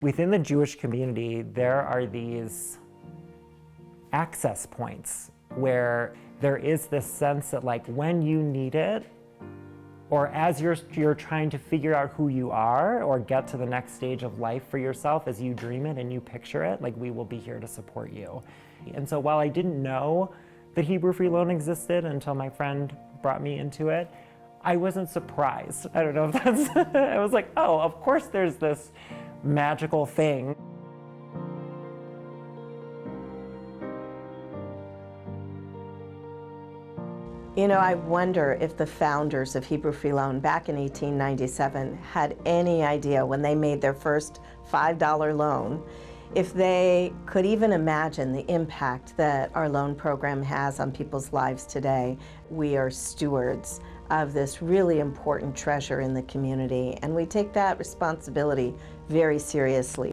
Within the Jewish community, there are these access points where there is this sense that like when you need it, or as you're trying to figure out who you are or get to the next stage of life for yourself as you dream it and you picture it, like we will be here to support you. And so while I didn't know that Hebrew Free Loan existed until my friend brought me into it, I wasn't surprised. I don't know if that's, I was like, oh, of course there's this magical thing. You know, I wonder if the founders of Hebrew Free Loan back in 1897 had any idea when they made their first $5 loan, if they could even imagine the impact that our loan program has on people's lives today. We are stewards of this really important treasure in the community, and we take that responsibility very seriously.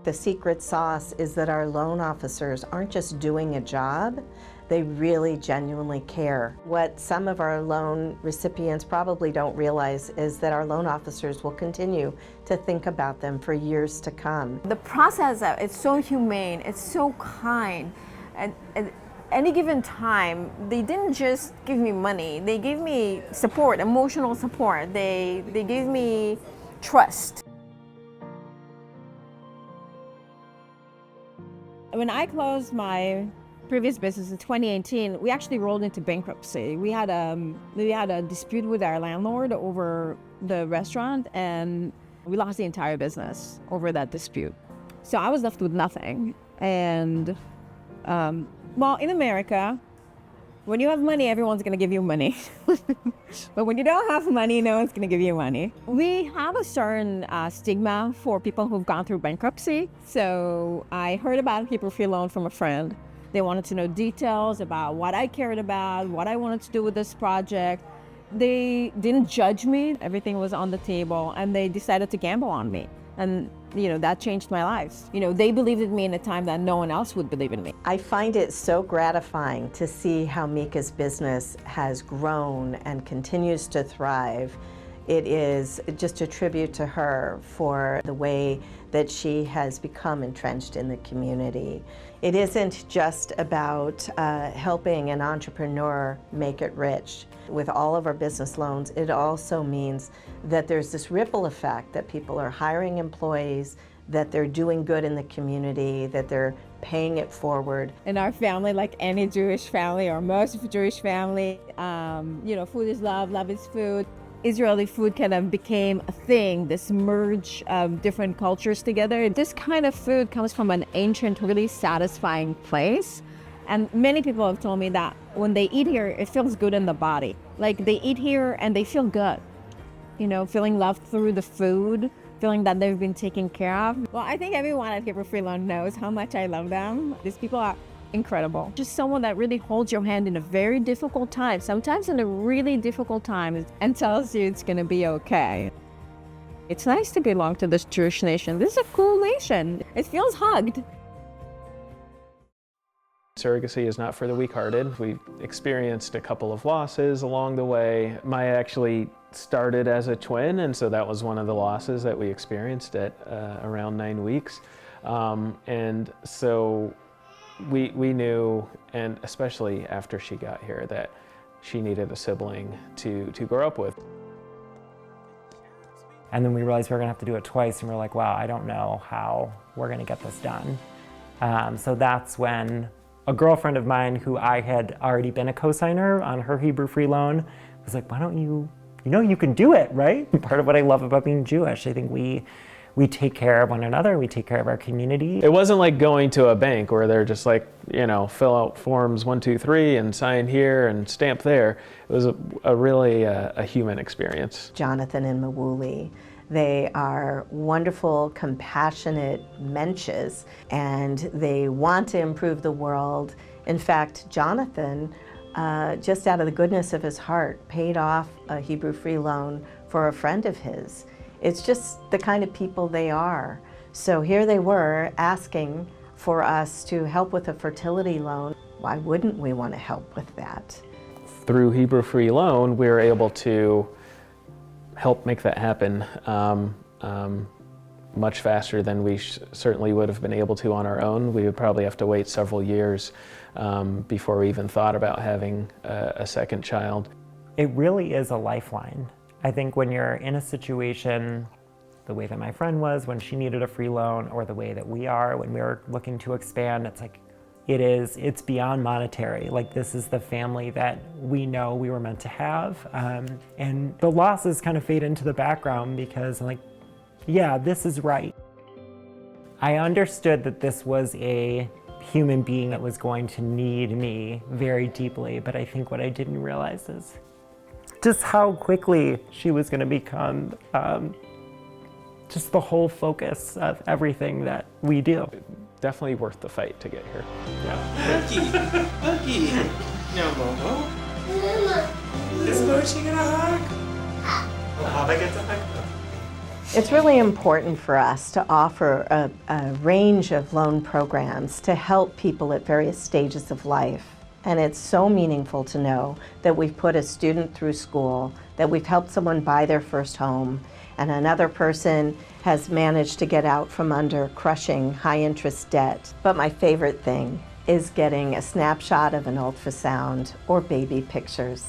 The secret sauce is that our loan officers aren't just doing a job, they really genuinely care. What some of our loan recipients probably don't realize is that our loan officers will continue to think about them for years to come. The process, it's so humane, it's so kind, and at any given time, they didn't just give me money, they gave me support, emotional support, they gave me trust. When I closed my previous business in 2018, we actually rolled into bankruptcy. We had a dispute with our landlord over the restaurant, and we lost the entire business over that dispute. So I was left with nothing. And well, in America, when you have money, everyone's gonna give you money. But when you don't have money, no one's gonna give you money. We have a certain stigma for people who've gone through bankruptcy. So I heard about Hebrew Free Loan from a friend. They wanted to know details about what I cared about, what I wanted to do with this project. They didn't judge me. Everything was on the table, and they decided to gamble on me. And, you know, that changed my life. You know, they believed in me in a time that no one else would believe in me. I find it so gratifying to see how Mika's business has grown and continues to thrive. It is just a tribute to her for the way that she has become entrenched in the community. It isn't just about helping an entrepreneur make it rich. With all of our business loans, it also means that there's this ripple effect, that people are hiring employees, that they're doing good in the community, that they're paying it forward. In our family, like any Jewish family or most of Jewish family, you know, food is love, love is food. Israeli food kind of became a thing, this merge of different cultures together. This kind of food comes from an ancient, really satisfying place. And many people have told me that when they eat here, it feels good in the body. Like they eat here and they feel good. You know, feeling loved through the food, feeling that they've been taken care of. Well, I think everyone at Hebrew Free Loan knows how much I love them. These people are incredible. Just someone that really holds your hand in a very difficult time, sometimes in a really difficult time, and tells you it's gonna be okay. It's nice to belong to this Jewish nation. This is a cool nation. It feels hugged. Surrogacy is not for the weak-hearted. We experienced a couple of losses along the way. Maya actually started as a twin, and so that was one of the losses that we experienced at around 9 weeks. And so we knew, and especially after she got here, that she needed a sibling to grow up with. And then we realized we were gonna have to do it twice, and we were like, wow, I don't know how we're gonna get this done. So that's when a girlfriend of mine who I had already been a co-signer on her Hebrew Free Loan was like, why don't you know you can do it, right? Part of what I love about being Jewish, I think we take care of one another, we take care of our community. It wasn't like going to a bank where they're just like, you know, fill out forms 1, 2, 3 and sign here and stamp there. It was a really a human experience. Jonathan and Mawuli, they are wonderful, compassionate mensches, and they want to improve the world. In fact, Jonathan, just out of the goodness of his heart, paid off a Hebrew Free Loan for a friend of his. It's just the kind of people they are. So here they were asking for us to help with a fertility loan. Why wouldn't we want to help with that? Through Hebrew Free Loan, we were able to help make that happen. much faster than we certainly would have been able to on our own. We would probably have to wait several years before we even thought about having a second child. It really is a lifeline. I think when you're in a situation the way that my friend was when she needed a free loan, or the way that we are when we're looking to expand, it's like, it's beyond monetary. Like, this is the family that we know we were meant to have. And the losses kind of fade into the background because I'm like, yeah, this is right. I understood that this was a human being that was going to need me very deeply, but I think what I didn't realize is just how quickly she was going to become just the whole focus of everything that we do. Definitely worth the fight to get here. Yeah. Cookie. No, Momo. Mama. Is Mochi gonna hug? Oh, Papa gets a hug. It's really important for us to offer a range of loan programs to help people at various stages of life. And it's so meaningful to know that we've put a student through school, that we've helped someone buy their first home, and another person has managed to get out from under crushing high-interest debt. But my favorite thing is getting a snapshot of an ultrasound or baby pictures.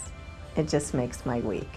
It just makes my week.